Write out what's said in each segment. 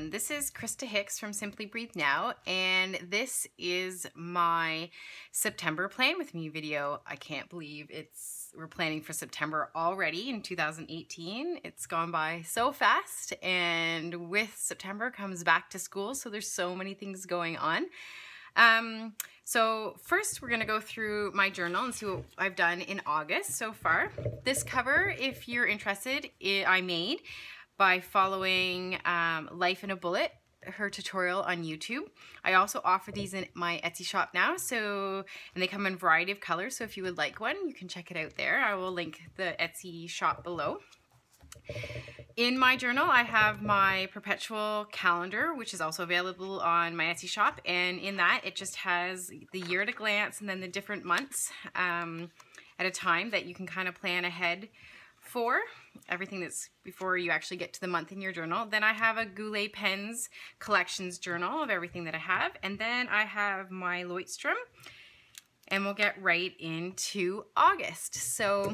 everyone. This is Krista Hicks from Simply Breathe Now, and this is my September Plan With Me video. I can't believe we're planning for September already in 2018. It's gone by so fast, and with September comes back to school, so there's so many things going on. So first we're going to go through my journal and see what I've done in August so far. This cover, if you're interested, I made by following Life in a Bullet, her tutorial on YouTube. I also offer these in my Etsy shop now, and they come in a variety of colors, so if you would like one, you can check it out there. I will link the Etsy shop below. In my journal, I have my perpetual calendar, which is also available on my Etsy shop, and in that it just has the year at a glance and then the different months at a time that you can kind of plan ahead for everything that's before you actually get to the month in your journal. Then I have a Goulet Pens collections journal of everything that I have, and then I have my Leuchtturm, and we'll get right into August. So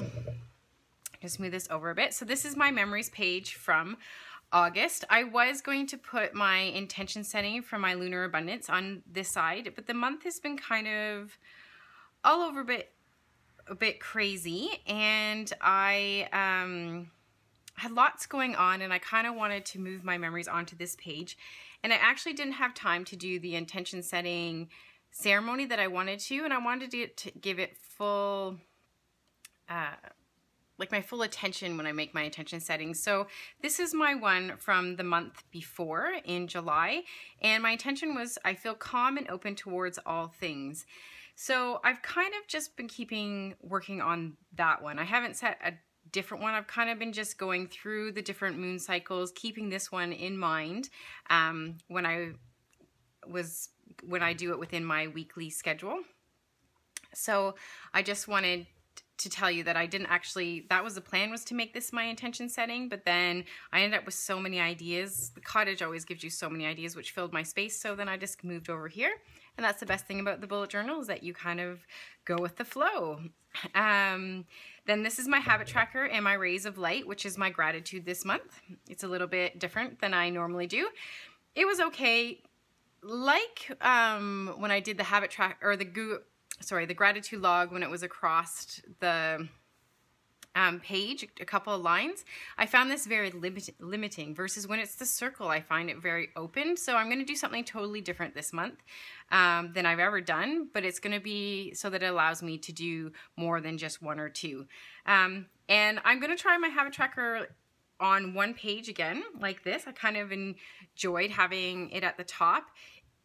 just move this over a bit. So this is my memories page from August. I was going to put my intention setting for my Lunar Abundance on this side, but the month has been kind of all over a bit crazy, and I had lots going on, and I kind of wanted to move my memories onto this page, and I actually didn't have time to do the intention setting ceremony that I wanted to, and I wanted to give it full like my full attention when I make my intention settings. So this is my one from the month before in July, and my intention was, I feel calm and open towards all things. So I've kind of just been working on that one. I haven't set a different one. I've kind of been just going through the different moon cycles, keeping this one in mind when I do it within my weekly schedule. So I just wanted to tell you that I didn't actually, that was the plan, was to make this my intention setting, but then I ended up with so many ideas. The cottage always gives you so many ideas, which filled my space, so then I just moved over here. And that's the best thing about the bullet journal, is that you kind of go with the flow. Then this is my habit tracker and my rays of light, which is my gratitude this month. It's a little bit different than I normally do. It was okay. Like when I did the habit track, or the gratitude log, when it was across the page, a couple of lines, I found this very limiting, versus when it's the circle, I find it very open. So I'm going to do something totally different this month than I've ever done, but it's going to be so that it allows me to do more than just one or two. And I'm going to try my habit tracker on one page again, like this. I kind of enjoyed having it at the top.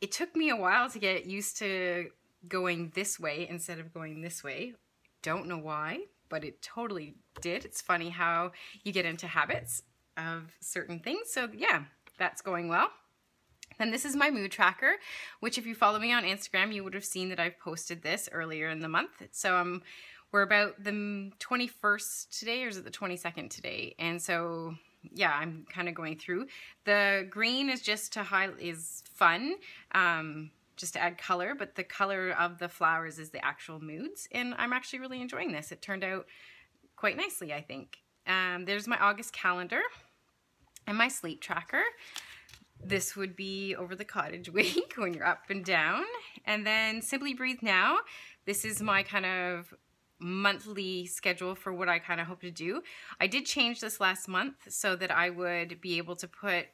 It took me a while to get used to going this way instead of going this way. Don't know why, but it totally did. It's funny how you get into habits of certain things. So yeah, that's going well. Then this is my mood tracker, which if you follow me on Instagram, you would have seen that I've posted this earlier in the month. So we're about the 21st today, or is it the 22nd today? And so yeah, I'm kind of going through. The green is just is fun, just to add color, but the color of the flowers is the actual moods, and I'm actually really enjoying this. It turned out quite nicely, I think. There's my August calendar and my sleep tracker. This would be over the cottage week when you're up and down. And then Simply Breathe Now. This is my kind of monthly schedule for what I kind of hope to do. I did change this last month so that I would be able to put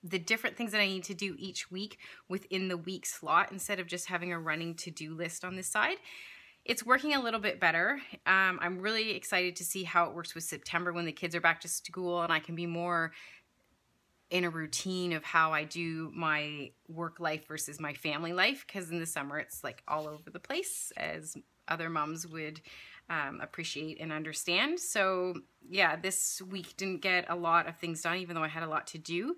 the different things that I need to do each week within the week slot, instead of just having a running to-do list on this side. It's working a little bit better. I'm really excited to see how it works with September when the kids are back to school and I can be more in a routine of how I do my work life versus my family life, because in the summer it's like all over the place, as other moms would appreciate and understand. So yeah, this week didn't get a lot of things done, even though I had a lot to do.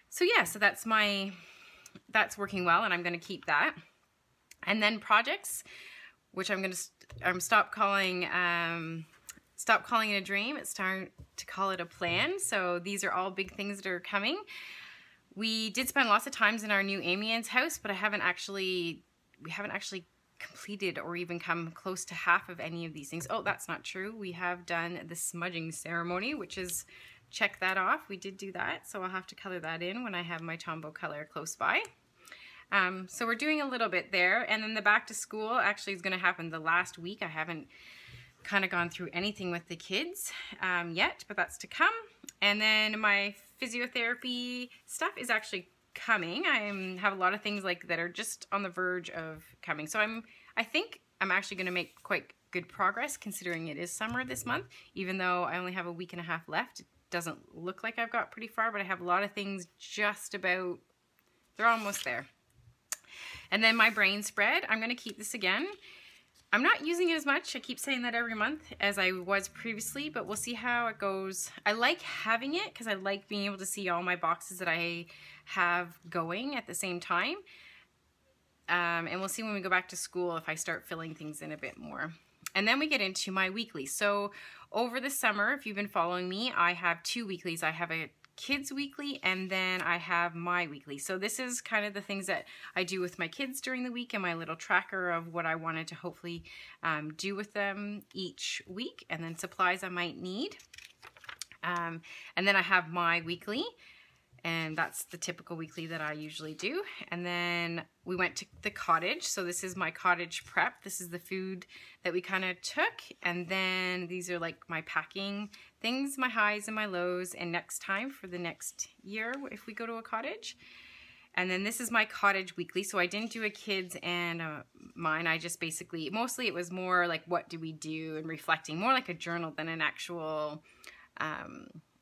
So yeah, so that's working well, and I'm going to keep that. And then projects, which I'm stop calling it a dream. It's time to call it a plan. So these are all big things that are coming. We did spend lots of times in our new Amiens house, but we haven't actually completed or even come close to half of any of these things. Oh, that's not true. We have done the smudging ceremony, which is check that off. We did do that, so I'll have to color that in when I have my Tombow color close by. So we're doing a little bit there, and then the back to school actually is going to happen the last week. I haven't kind of gone through anything with the kids yet, but that's to come. And then my physiotherapy stuff is actually coming. I have a lot of things like that are just on the verge of coming. So I think I'm actually going to make quite good progress considering it is summer this month, even though I only have a week and a half left. It doesn't look like I've got pretty far, but I have a lot of things just about, they're almost there. And then my brain spread, I'm going to keep this again. I'm not using it as much, I keep saying that every month, as I was previously, but we'll see how it goes. I like having it because I like being able to see all my boxes that I have going at the same time. And we'll see when we go back to school if I start filling things in a bit more. And then we get into my weekly. So over the summer, if you've been following me, I have 2 weeklies. I have a kids weekly and then I have my weekly. So this is kind of the things that I do with my kids during the week and my little tracker of what I wanted to hopefully do with them each week, and then supplies I might need. And then I have my weekly, and that's the typical weekly that I usually do. And then we went to the cottage. So this is my cottage prep. This is the food that we kind of took. And then these are like my packing things, my highs and my lows, and next time for the next year if we go to a cottage. And then this is my cottage weekly. So I didn't do a kids and mine. I just basically, mostly it was more like what do we do and reflecting, more like a journal than an actual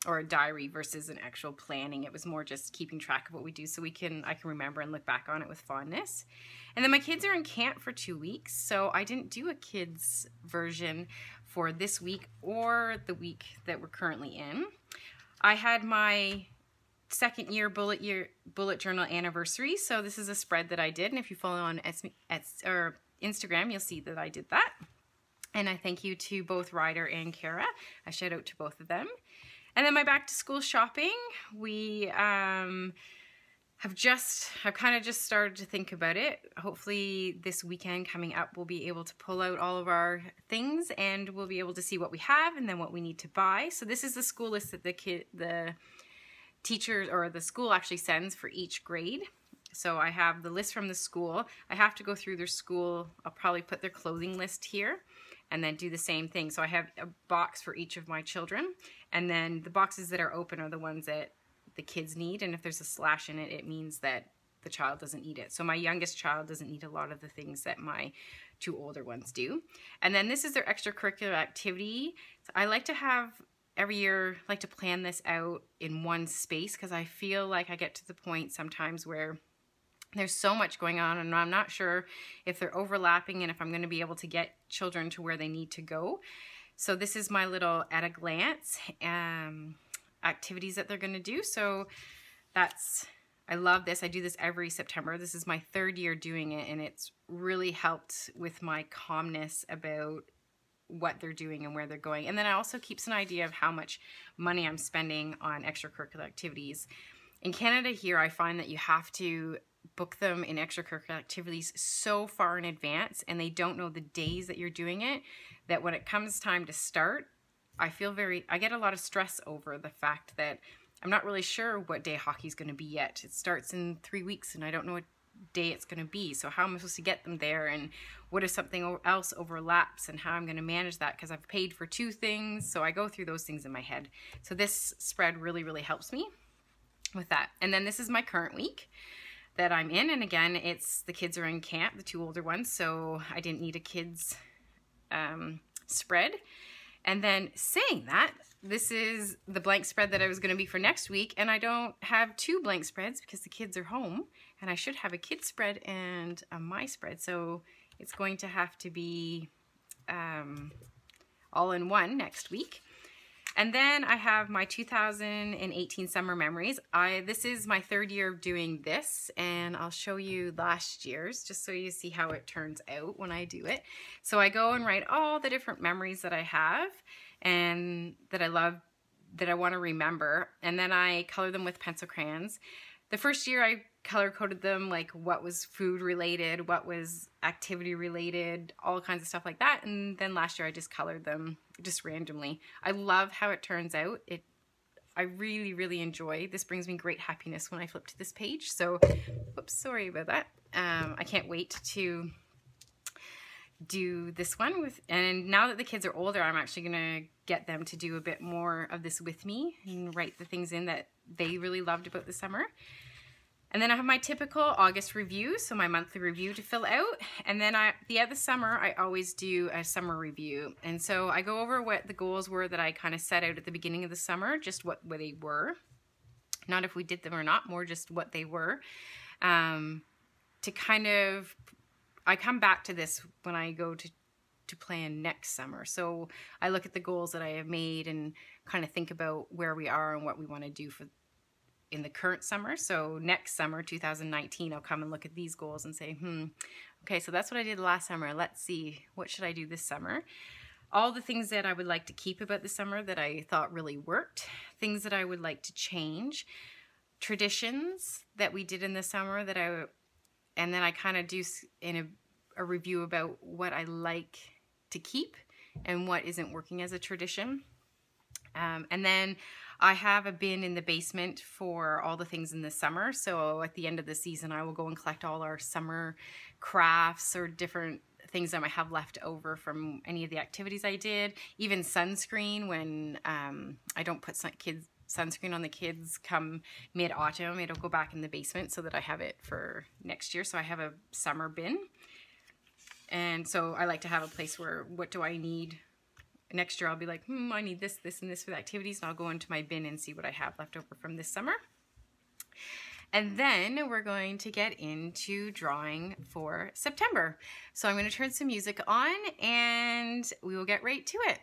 or a diary versus an actual planning. It was more just keeping track of what we do so I can remember and look back on it with fondness. And then my kids are in camp for 2 weeks, so I didn't do a kids version for this week or the week that we're currently in. I had my second year bullet journal anniversary, so this is a spread that I did, and if you follow on Instagram, you'll see that I did that. And I thank you to both Ryder and Kara. I shout out to both of them. And then my back to school shopping, we I've kind of just started to think about it. Hopefully this weekend coming up, we'll be able to pull out all of our things and we'll be able to see what we have and then what we need to buy. So this is the school list that the teachers or the school actually sends for each grade. So I have the list from the school. I have to go through their school. I'll probably put their clothing list here and then do the same thing. So I have a box for each of my children, and then the boxes that are open are the ones that the kids need, and if there's a slash in it, it means that the child doesn't need it. So my youngest child doesn't need a lot of the things that my 2 older ones do. And then this is their extracurricular activity. So I like to have every year, like to plan this out in one space, because I feel like I get to the point sometimes where there's so much going on and I'm not sure if they're overlapping and if I'm going to be able to get children to where they need to go. So this is my little at a glance activities that they're going to do. So I love this. I do this every September. This is my 3rd year doing it, and it's really helped with my calmness about what they're doing and where they're going. And then it also keeps an idea of how much money I'm spending on extracurricular activities. In Canada here, I find that you have to book them in extracurricular activities so far in advance, and they don't know the days that you're doing it, that when it comes time to start, I get a lot of stress over the fact that I'm not really sure what day hockey's going to be yet. It starts in 3 weeks and I don't know what day it's going to be. So how am I supposed to get them there, and what if something else overlaps, and how I'm going to manage that, because I've paid for 2 things. So I go through those things in my head. So this spread really, really helps me with that. And then this is my current week that I'm in, and again, it's the kids are in camp, the 2 older ones, so I didn't need a kids spread. And then saying that, this is the blank spread that I was going to be for next week, and I don't have 2 blank spreads because the kids are home, and I should have a kid spread and a my spread, so it's going to have to be all in one next week. And then I have my 2018 summer memories. This is my 3rd year of doing this, and I'll show you last year's just so you see how it turns out when I do it. So I go and write all the different memories that I have and that I love, that I want to remember, and then I color them with pencil crayons. The first year I color coded them, like what was food related, what was activity related, all kinds of stuff like that. And then last year I just colored them just randomly. I love how it turns out. I really, really enjoy. This brings me great happiness when I flip to this page. So, oops, sorry about that. I can't wait to do this one with, and now that the kids are older, I'm actually gonna get them to do a bit more of this with me and write the things in that they really loved about the summer. And then I have my typical August review, so my monthly review to fill out. And then the other summer, I always do a summer review. And so I go over what the goals were that I kind of set out at the beginning of the summer, just what they were. Not if we did them or not, more just what they were. To kind of, I come back to this when I go to plan next summer. So I look at the goals that I have made and kind of think about where we are and what we want to do in the current summer. So next summer, 2019, I'll come and look at these goals and say, okay, so that's what I did last summer. Let's see, what should I do this summer? All the things that I would like to keep about the summer that I thought really worked, things that I would like to change, traditions that we did in the summer and then I kind of do in a review about what I like to keep and what isn't working as a tradition. And then I have a bin in the basement for all the things in the summer. So at the end of the season, I will go and collect all our summer crafts or different things that I have left over from any of the activities I did. Even sunscreen, when I don't put sunscreen on the kids come mid-autumn, it'll go back in the basement so that I have it for next year. So I have a summer bin. And so I like to have a place where, what do I need? Next year I'll be like, I need this, this, and this for the activities, and I'll go into my bin and see what I have left over from this summer. And then we're going to get into drawing for September. So I'm going to turn some music on and we will get right to it.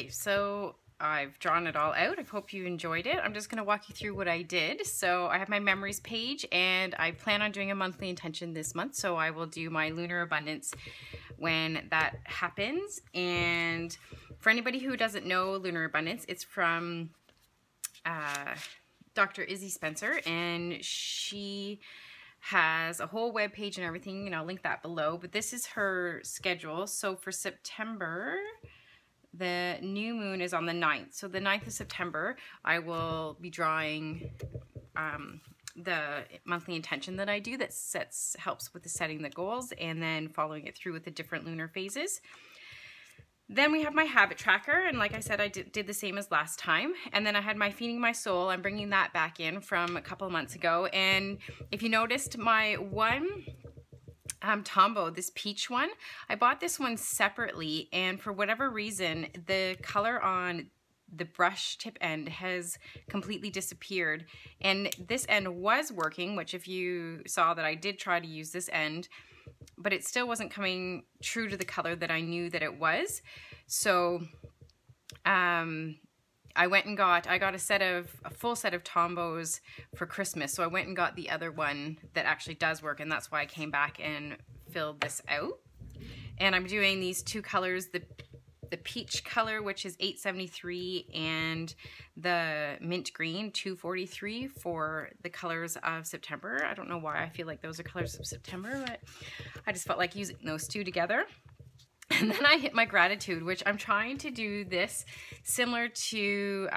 Okay, so I've drawn it all out. I hope you enjoyed it. I'm just going to walk you through what I did. So I have my memories page, and I plan on doing a monthly intention this month. So I will do my lunar abundance when that happens. And for anybody who doesn't know lunar abundance, it's from Dr. Izzy Spencer, and she has a whole web page and everything, and I'll link that below. But this is her schedule. So for September, the new moon is on the 9th. So the 9th of September, I will be drawing the monthly intention that I do that helps with the setting the goals and then following it through with the different lunar phases. Then we have my habit tracker, and like I said, I did the same as last time. And then I had my Feeding My Soul. I'm bringing that back in from a couple of months ago. And if you noticed, my one Tombow, this peach one, I bought this one separately, and for whatever reason, the color on the brush tip end has completely disappeared. And this end was working, which if you saw that I did try to use this end, but it still wasn't coming true to the color that I knew that it was. So I went and got a full set of Tombows for Christmas. So I went and got the other one that actually does work, and that's why I came back and filled this out. And I'm doing these two colors, the peach color, which is $8.73, and the mint green, $2.43 for the colors of September. I don't know why I feel like those are colors of September, but I just felt like using those two together. And then I hit my gratitude, which I'm trying to do this similar to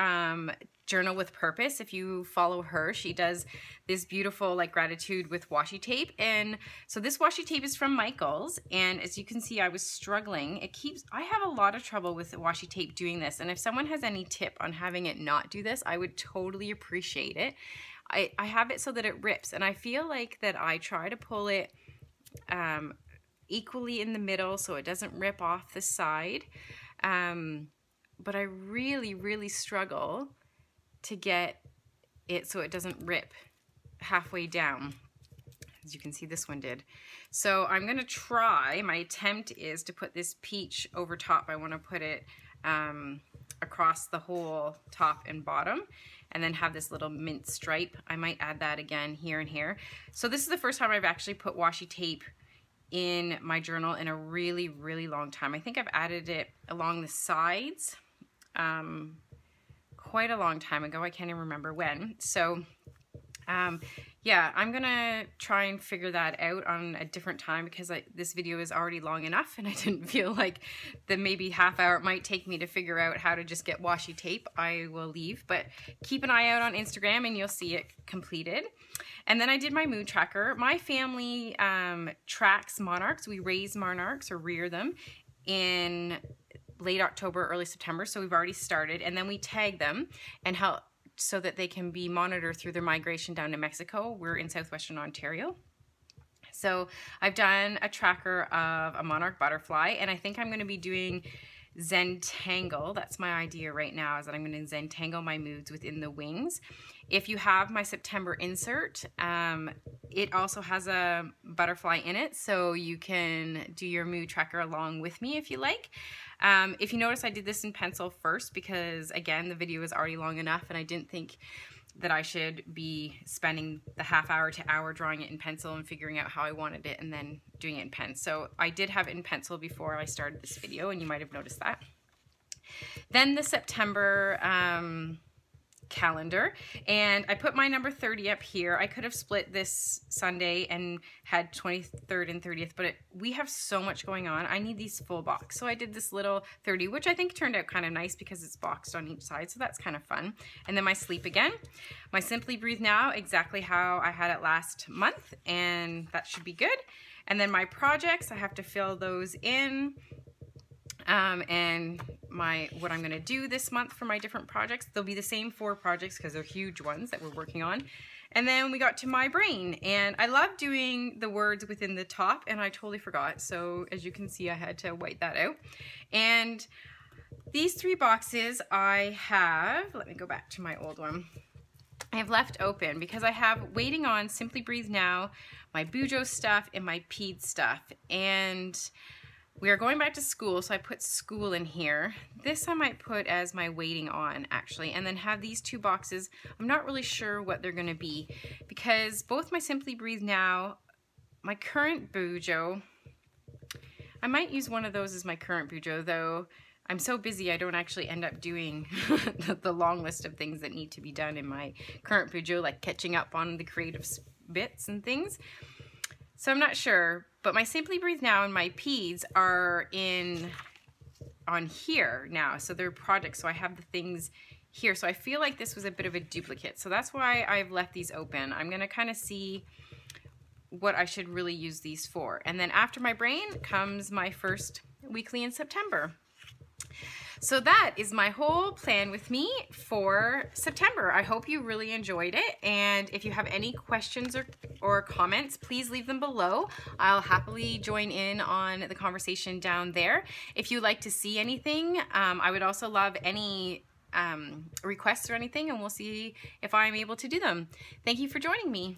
Journal with Purpose. If you follow her, she does this beautiful like gratitude with washi tape. And so this washi tape is from Michael's, and as you can see, I was struggling. I have a lot of trouble with the washi tape doing this, and if someone has any tip on having it not do this, I would totally appreciate it. I have it so that it rips, and I feel like that I try to pull it equally in the middle so it doesn't rip off the side, but I really struggle to get it so it doesn't rip halfway down. As you can see, this one did. So I'm gonna try, my attempt is to put this peach over top. I want to put it across the whole top and bottom, and then have this little mint stripe. I might add that again here and here. So this is the first time I've actually put washi tape in my journal in a really long time. I think I've added it along the sides quite a long time ago. I can't even remember when. So yeah, I'm gonna try and figure that out on a different time, because this video is already long enough, and I didn't feel like the maybe half hour it might take me to figure out how to just get washi tape. I will leave, but keep an eye out on Instagram and you'll see it completed. And then I did my mood tracker. My family tracks monarchs. We raise monarchs or rear them in late October, early September. So we've already started, and then we tag them and help so that they can be monitored through their migration down to Mexico. We're in southwestern Ontario. So I've done a tracker of a monarch butterfly, and I think I'm going to be doing Zentangle. That's my idea right now, is that I'm going to Zentangle my moods within the wings. If you have my September insert, it also has a butterfly in it, so you can do your mood tracker along with me if you like. If you notice, I did this in pencil first because, again, the video is already long enough, and I didn't think that I should be spending the half hour to hour drawing it in pencil and figuring out how I wanted it and then doing it in pen. So I did have it in pencil before I started this video, and you might have noticed that. Then the September calendar, and I put my number 30 up here. I could have split this Sunday and had 23rd and 30th, but we have so much going on. I need these full box. So I did this little 30, which I think turned out kind of nice because it's boxed on each side. So that's kind of fun. And then my sleep again, my Simply Breathe Now, exactly how I had it last month, and that should be good. And then my projects, I have to fill those in. And what I'm going to do this month for my different projects, they'll be the same 4 projects because they're huge ones that we're working on. And then we got to my brain, and I love doing the words within the top, and I totally forgot. So as you can see, I had to white that out. And these 3 boxes I have, let me go back to my old one. I have left open because I have waiting on Simply Breathe Now, my Bujo stuff, and my Pede stuff. And We are going back to school, so I put school in here. This I might put as my waiting on, actually, and then have these two boxes. I'm not really sure what they're gonna be, because both my Simply Breathe Now, my current Bujo, I might use one of those as my current Bujo, though I'm so busy I don't actually end up doing the long list of things that need to be done in my current Bujo, like catching up on the creative bits and things. So I'm not sure, but my Simply Breathe Now and my Peds are on here now. So they're projects, so I have the things here. So I feel like this was a bit of a duplicate. So that's why I've left these open. I'm gonna kind of see what I should really use these for. And then after my brain comes my first weekly in September. So that is my whole plan with me for September. I hope you really enjoyed it. And if you have any questions or comments, please leave them below. I'll happily join in on the conversation down there. If you'd like to see anything, I would also love any requests or anything, and we'll see if I'm able to do them. Thank you for joining me.